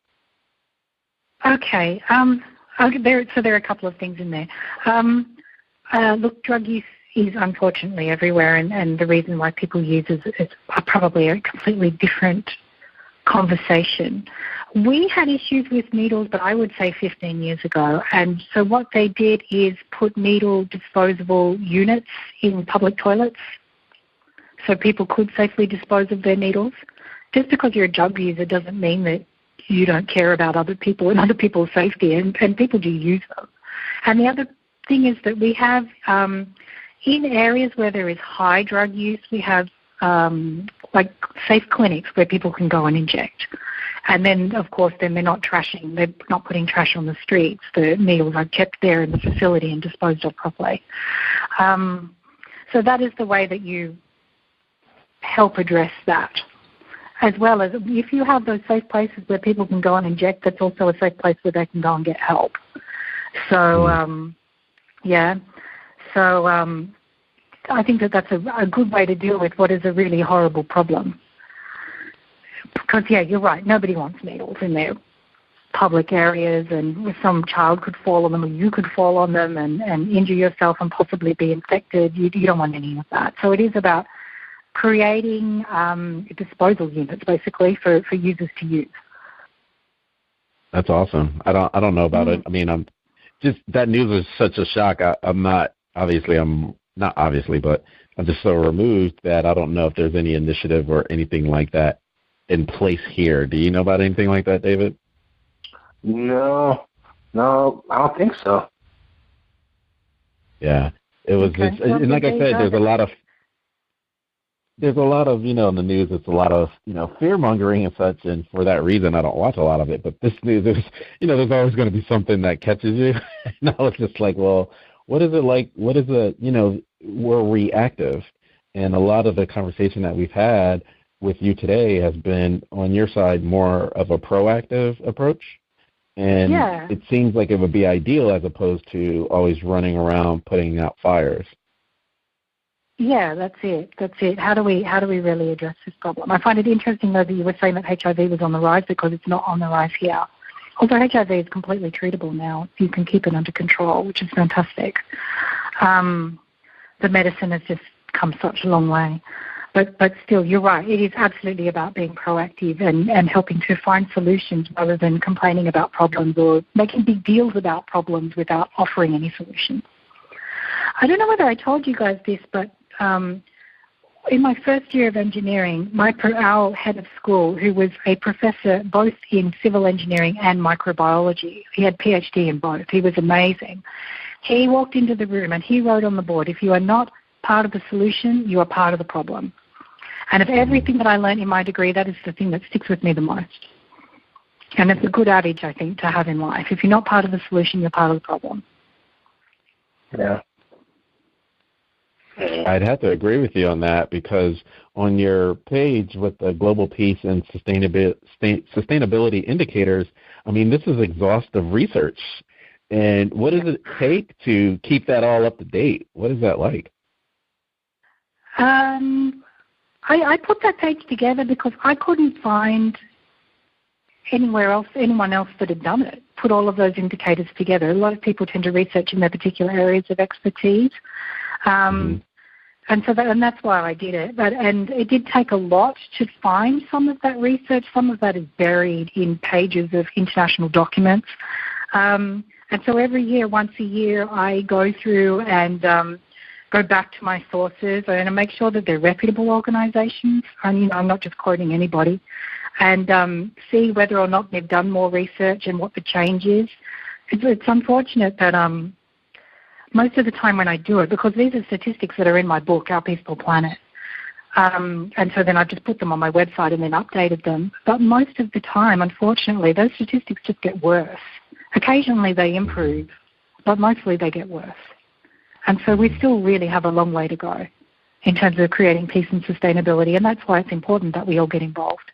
Okay. There are a couple of things in there. Look, drug use is unfortunately everywhere, and the reason why people use is probably a completely different conversation. We had issues with needles, but I would say 15 years ago, and so what they did is put needle disposable units in public toilets so people could safely dispose of their needles. Just because you're a drug user doesn't mean that you don't care about other people and other people's safety, and people do use them. And the other thing is that we have in areas where there is high drug use, we have safe clinics where people can go and inject. And then, of course, they're not trashing. They're not putting trash on the streets. The needles are kept there in the facility and disposed of properly. So that is the way that you help address that. As well as if you have those safe places where people can go and inject, that's also a safe place where they can go and get help. So, I think that's a good way to deal with what is a really horrible problem. Because, you're right, nobody wants needles in their public areas, and some child could fall on them, or you could fall on them and injure yourself and possibly be infected. You don't want any of that. So it is about creating disposal units, basically, for users to use. That's awesome. I don't know about it. I mean, that news is such a shock. I'm not obviously, but I'm just so removed that I don't know if there's any initiative or anything like that in place here. Do you know about anything like that, David? No, I don't think so. Yeah, it was just, and like I said, there's a lot of, in the news, it's a lot of, fear mongering and such, and for that reason, I don't watch a lot of it. But this news, there's always going to be something that catches you. And I was just like, well, what is it like? What is we're reactive, and a lot of the conversation that we've had with you today has been on your side more of a proactive approach. And it seems like it would be ideal as opposed to always running around putting out fires. Yeah, that's it. How do we really address this problem? I find it interesting, though, that you were saying that HIV was on the rise, because it's not on the rise here. Also, HIV is completely treatable now. You can keep it under control, which is fantastic. The medicine has just come such a long way. But still, you're right. It is absolutely about being proactive and helping to find solutions rather than complaining about problems or making big deals about problems without offering any solutions. I don't know whether I told you guys this, but in my first year of engineering, our head of school, who was a professor both in civil engineering and microbiology, he had PhD in both. He was amazing. He walked into the room and he wrote on the board, if you are not part of the solution, you are part of the problem. And of everything that I learned in my degree, that is the thing that sticks with me the most. And it's a good adage, I think, to have in life. If you're not part of the solution, you're part of the problem. Yeah. I'd have to agree with you on that, because on your page with the global peace and sustainability indicators, I mean, this is exhaustive research. And what does it take to keep that all up to date? What is that like? I put that page together because I couldn't find anyone else that had done it, put all of those indicators together. A lot of people tend to research in their particular areas of expertise. And that's why I did it. And it did take a lot to find some of that research. Some of that is buried in pages of international documents. And so every year, once a year, I go through and go back to my sources and I make sure that they're reputable organizations. And, I'm not just quoting anybody. And see whether or not they've done more research and what the change is. It's unfortunate that most of the time when I do it, because these are statistics that are in my book, Our Peaceful Planet, and so then I just put them on my website and then updated them. But most of the time, unfortunately, those statistics just get worse. Occasionally they improve, but mostly they get worse. And so we still really have a long way to go in terms of creating peace and sustainability, and that's why it's important that we all get involved.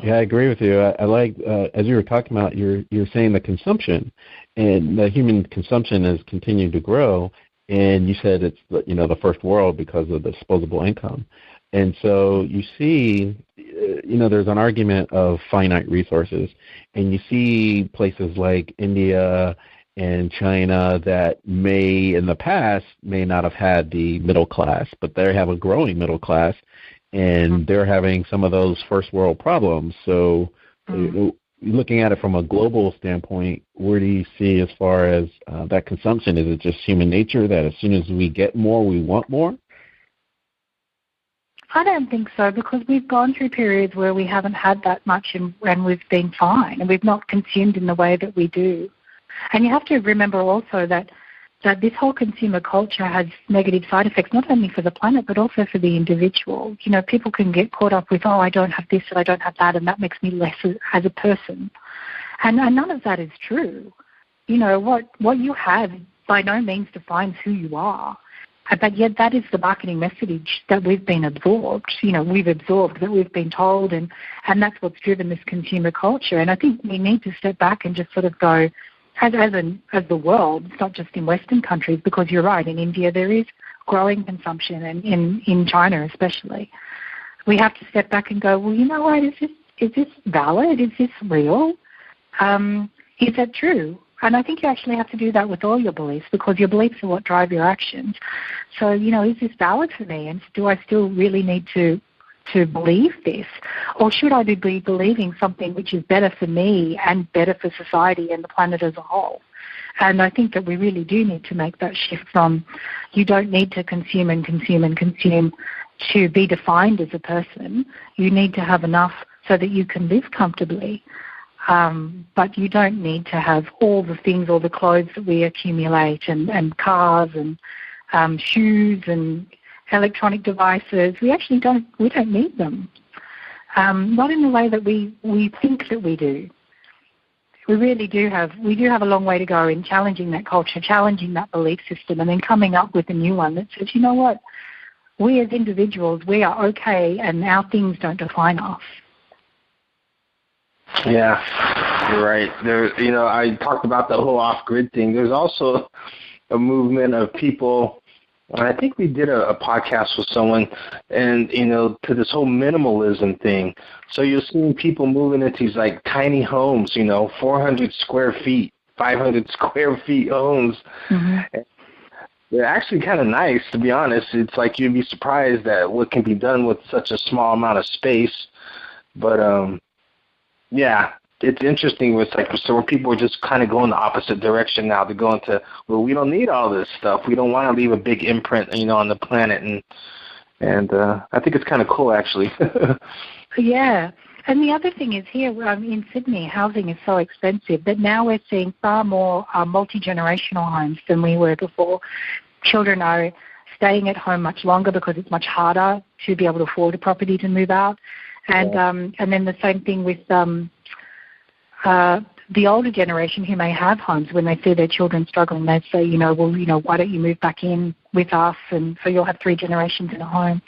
Yeah, I agree with you. I like, as you were talking about, you're saying the consumption, and the human consumption has continued to grow, and you said it's the first world because of the disposable income. And so you see, there's an argument of finite resources, and you see places like India and China that in the past may not have had the middle class, but they have a growing middle class, and they're having some of those first world problems. So looking at it from a global standpoint, where do you see as far as that consumption? Is it just human nature that as soon as we get more, we want more? I don't think so, because we've gone through periods where we haven't had that much and we've been fine, and we've not consumed in the way that we do. And you have to remember also that this whole consumer culture has negative side effects, not only for the planet, but also for the individual. People can get caught up with, I don't have this and I don't have that, and that makes me less as a person. And none of that is true. What you have by no means defines who you are. But yet that is the marketing message that we've been absorbed. We've absorbed, that we've been told, and that's what's driven this consumer culture. And I think we need to step back and just sort of go, as the world, it's not just in Western countries, because you're right, in India there is growing consumption, and in China especially. We have to step back and go, well, you know what, is this valid? Is this real? Is that true? And I think you actually have to do that with all your beliefs, because your beliefs are what drive your actions. So, is this valid for me? And do I still really need to believe this? Or should I be believing something which is better for me and better for society and the planet as a whole? And I think that we really do need to make that shift from, you don't need to consume to be defined as a person. You need to have enough so that you can live comfortably. But you don't need to have all the things, all the clothes that we accumulate, and cars and shoes and electronic devices. We actually don't need them. Not in the way that we think that we do. We really do have a long way to go in challenging that culture, challenging that belief system, and then coming up with a new one that says, you know what, we as individuals, we are okay, and our things don't define us. Yeah, you're right. I talked about the whole off-grid thing. There's also a movement of people. I think we did a podcast with someone, and to this whole minimalism thing. So you're seeing people moving into these like tiny homes, 400 square feet, 500 square feet homes. Mm-hmm. They're actually kind of nice, to be honest. It's like you'd be surprised at what can be done with such a small amount of space. But yeah, it's interesting. It's like so people are just kind of going the opposite direction now. They're going to, well, we don't need all this stuff. We don't want to leave a big imprint, on the planet, and I think it's kind of cool, actually. Yeah, and the other thing is here in Sydney, housing is so expensive that now we're seeing far more multi-generational homes than we were before. Children are staying at home much longer because it's much harder to be able to afford a property to move out. And then the same thing with the older generation who may have homes. When they see their children struggling, they say, why don't you move back in with us? And so you'll have 3 generations in a home.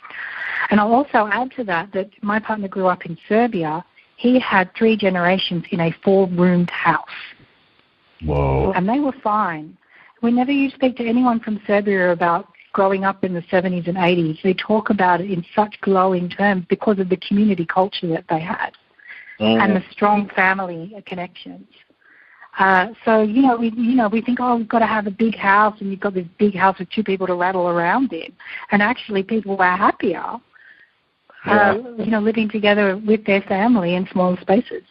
And I'll also add to that my partner grew up in Serbia. He had 3 generations in a 4-roomed house. Whoa. And they were fine. Whenever you speak to anyone from Serbia about growing up in the 70s and 80s, they talk about it in such glowing terms because of the community culture that they had and the strong family connections. So we think, we've got to have a big house, and you've got this big house with 2 people to rattle around in. And actually, people were happier, living together with their family in small spaces.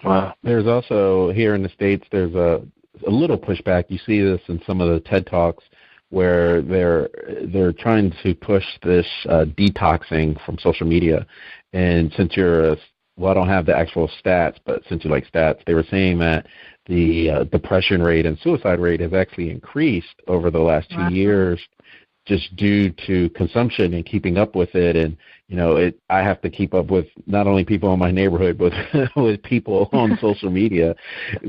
Wow. There's also here in the States, there's a little pushback. You see this in some of the TED Talks where they're trying to push this detoxing from social media. And since I don't have the actual stats, but since you like stats, they were saying that the depression rate and suicide rate has actually increased over the last 2 years just due to consumption and keeping up with it. And, I have to keep up with not only people in my neighborhood, but with people on social media.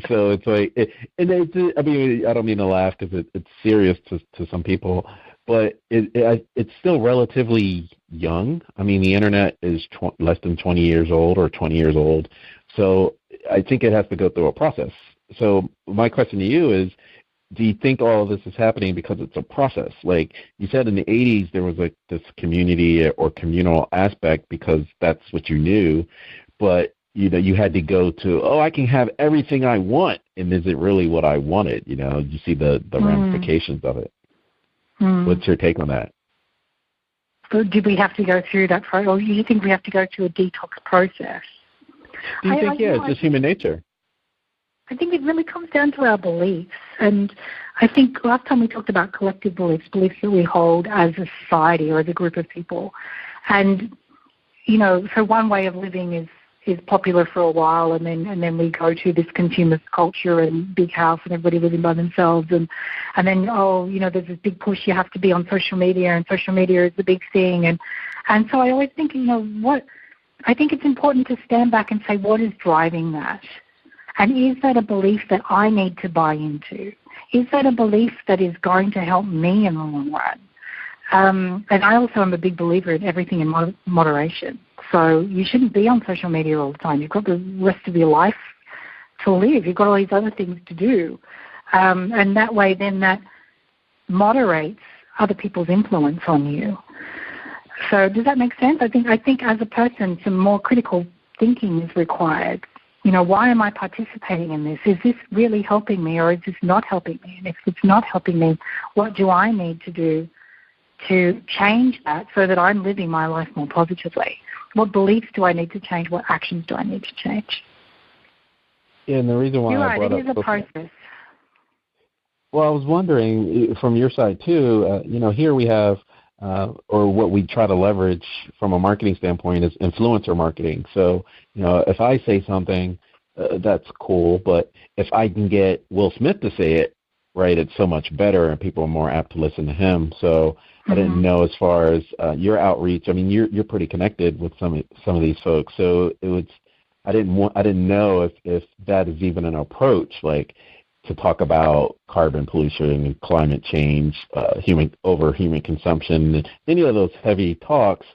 So it's like, I don't mean to laugh because it's serious to some people, but it's still relatively young. I mean, the internet is less than 20 years old or 20 years old. So I think it has to go through a process. So my question to you is, do you think all of this is happening because it's a process? Like you said, in the 80s, there was like this community or communal aspect because that's what you knew. But, you had to go to, I can have everything I want. And is it really what I wanted? You see the ramifications of it. What's your take on that? So did we have to go through that process? Or do you think we have to go through a detox process? Do you think, it's just human nature? I think it really comes down to our beliefs. And I think last time we talked about collective beliefs that we hold as a society or as a group of people. And, so one way of living is popular for a while, and then we go to this consumer culture and big house and everybody living by themselves. And then, there's this big push, you have to be on social media, and social media is the big thing. And so I always think, I think it's important to stand back and say, what is driving that? And is that a belief that I need to buy into? Is that a belief that is going to help me in the long run? And I also am a big believer in everything in moderation. So you shouldn't be on social media all the time. You've got the rest of your life to live. You've got all these other things to do. And that way then that moderates other people's influence on you. So does that make sense? I think as a person, some more critical thinking is required. Why am I participating in this? Is this really helping me, or is this not helping me? And if it's not helping me, what do I need to do to change that so that I'm living my life more positively? What beliefs do I need to change? What actions do I need to change? Yeah, and the reason why I brought up... It is a process. Well, I was wondering, from your side too, here we have or what we try to leverage from a marketing standpoint is influencer marketing. So, if I say something, that's cool, but if I can get Will Smith to say it, right, it's so much better and people are more apt to listen to him. So I didn't know, as far as your outreach, I mean, you're pretty connected with some of these folks. So I didn't know if that is even an approach, like to talk about carbon pollution and climate change, human consumption, and any of those heavy talks,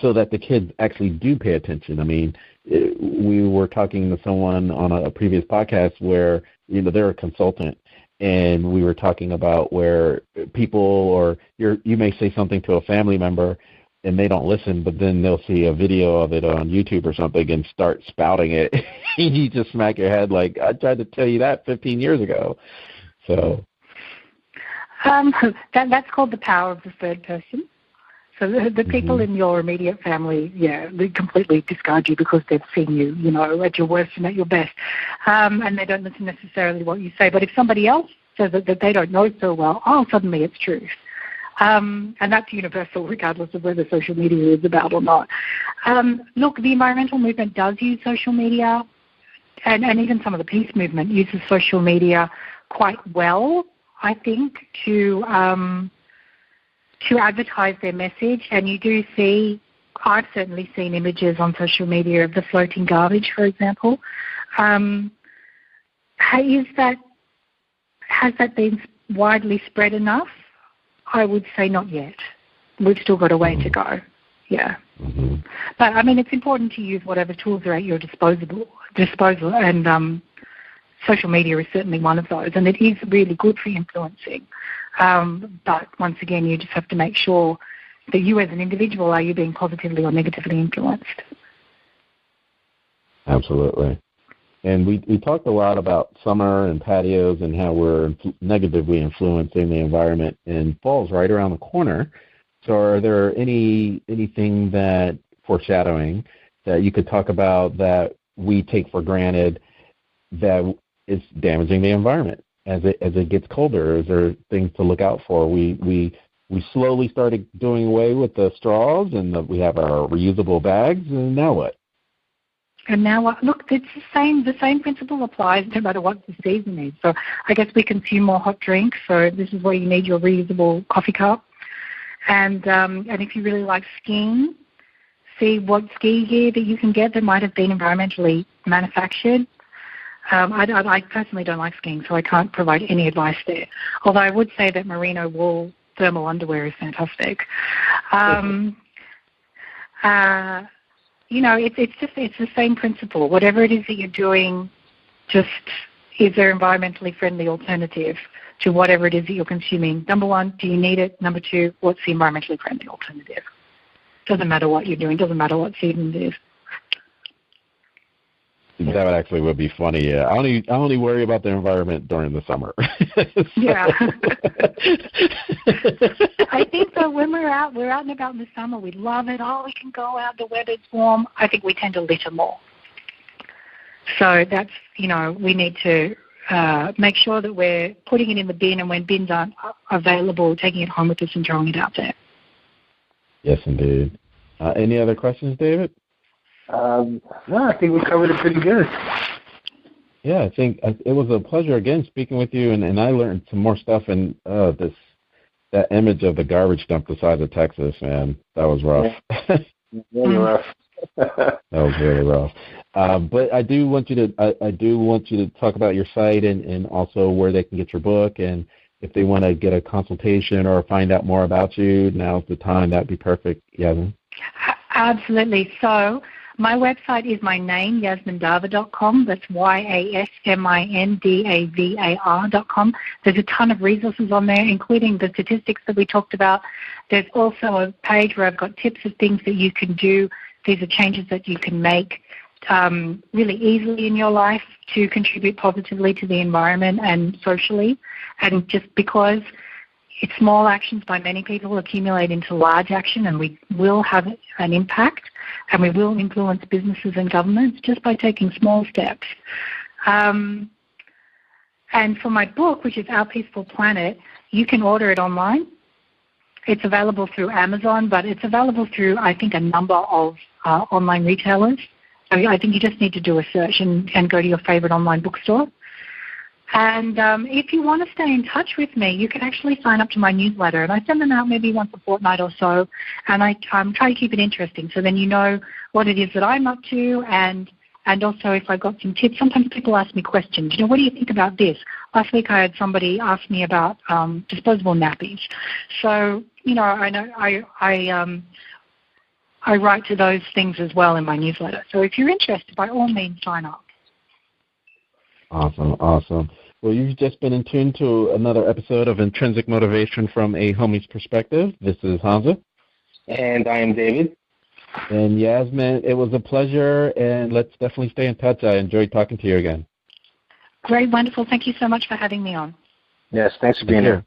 so that the kids actually do pay attention. I mean, we were talking to someone on a previous podcast where, they're a consultant, and we were talking about where people, or you may say something to a family member and they don't listen, but then they'll see a video of it on YouTube or something and start spouting it. You just smack your head like, I tried to tell you that 15 years ago. So that's called the power of the third person. So the people in your immediate family, they completely discard you because they've seen you, at your worst and at your best. And they don't listen necessarily to what you say. But if somebody else says that they don't know so well, suddenly it's truth. And that's universal, regardless of whether social media is about or not. Look, the environmental movement does use social media, and even some of the peace movement uses social media quite well, I think, to advertise their message. And you do see, I've certainly seen images on social media of the floating garbage, for example. Has that been widely spread enough? I would say not yet. We've still got a way to go. Yeah. But, I mean, it's important to use whatever tools are at your disposal, and social media is certainly one of those, and it is really good for influencing. But once again, you just have to make sure that you as an individual, are you being positively or negatively influenced? Absolutely. And we talked a lot about summer and patios and how we're negatively influencing the environment, and fall's right around the corner. So are there anything that, foreshadowing, that you could talk about that we take for granted that is damaging the environment as it gets colder? Is there things to look out for? We slowly started doing away with the straws, and we have our reusable bags, and now what? And now, look, it's the same principle applies no matter what the season is. So I guess we consume more hot drinks, so this is where you need your reusable coffee cup. And if you really like skiing, see what ski gear that you can get that might have been environmentally manufactured. I personally don't like skiing, so I can't provide any advice there. Although I would say that merino wool thermal underwear is fantastic. It's the same principle. Whatever it is that you're doing, just is there environmentally friendly alternative to whatever it is that you're consuming? Number one, do you need it? Number two, what's the environmentally friendly alternative? Doesn't matter what you're doing. Doesn't matter what season it is. That actually would be funny. Yeah, I only worry about the environment during the summer. Yeah. I think that when we're out and about in the summer, we love it. Oh, we can go out. The weather's warm. I think we tend to litter more. So that's, we need to make sure that we're putting it in the bin, and when bins aren't available, taking it home with us and throwing it out there. Yes, indeed. Any other questions, David? No, I think we covered it pretty good. Yeah, I think it was a pleasure again speaking with you, and I learned some more stuff. And that image of the garbage dump the size of Texas, man, that was rough. Yeah. Really rough. That was really rough. But I do want you to talk about your site and also where they can get your book, and if they want to get a consultation or find out more about you, now's the time. That'd be perfect, Yasmin. Absolutely. So my website is my name, yasmindavar.com. That's YASMINDAVAR.com. There's a ton of resources on there, including the statistics that we talked about. There's also a page where I've got tips of things that you can do. These are changes that you can make really easily in your life to contribute positively to the environment and socially. And just because it's small actions by many people accumulate into large action, and we will have an impact, and we will influence businesses and governments just by taking small steps. And for my book, which is Our Peaceful Planet, you can order it online. It's available through Amazon, but it's available through, I think, a number of online retailers. So I think you just need to do a search and go to your favorite online bookstore. And if you want to stay in touch with me, you can actually sign up to my newsletter. And I send them out maybe once a fortnight or so. And I try to keep it interesting. So then you know what it is that I'm up to. And also if I've got some tips. Sometimes people ask me questions. What do you think about this? Last week I had somebody ask me about disposable nappies. So, I know I write to those things as well in my newsletter. So if you're interested, by all means, sign up. Awesome. Well, you've just been in tune to another episode of Intrinsic Motivation from a Homie's Perspective. This is Hamza. And I am David. And Yasmin, it was a pleasure, and let's definitely stay in touch. I enjoyed talking to you again. Great, wonderful. Thank you so much for having me on. Yes, thanks for being here.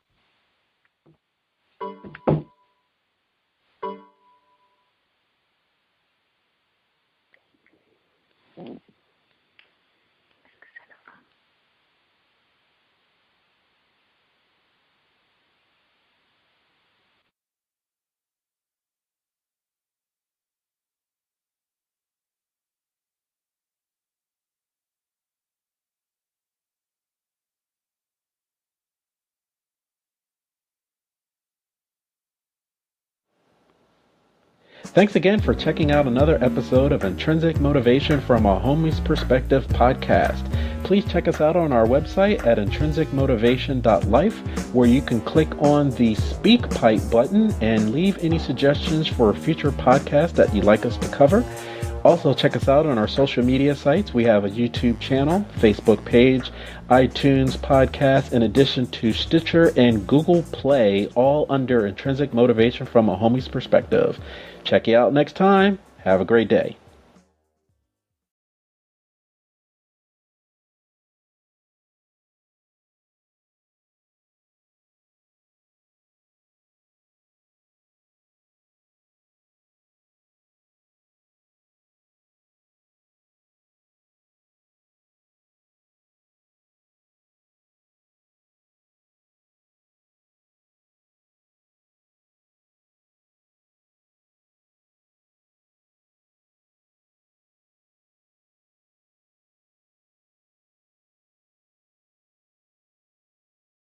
Thanks again for checking out another episode of Intrinsic Motivation from a Homie's Perspective podcast. Please check us out on our website at intrinsicmotivation.life, where you can click on the Speak Pipe button and leave any suggestions for future podcasts that you'd like us to cover. Also, check us out on our social media sites. We have a YouTube channel, Facebook page, iTunes podcast, in addition to Stitcher and Google Play, all under Intrinsic Motivation from a Homie's Perspective. Check you out next time. Have a great day.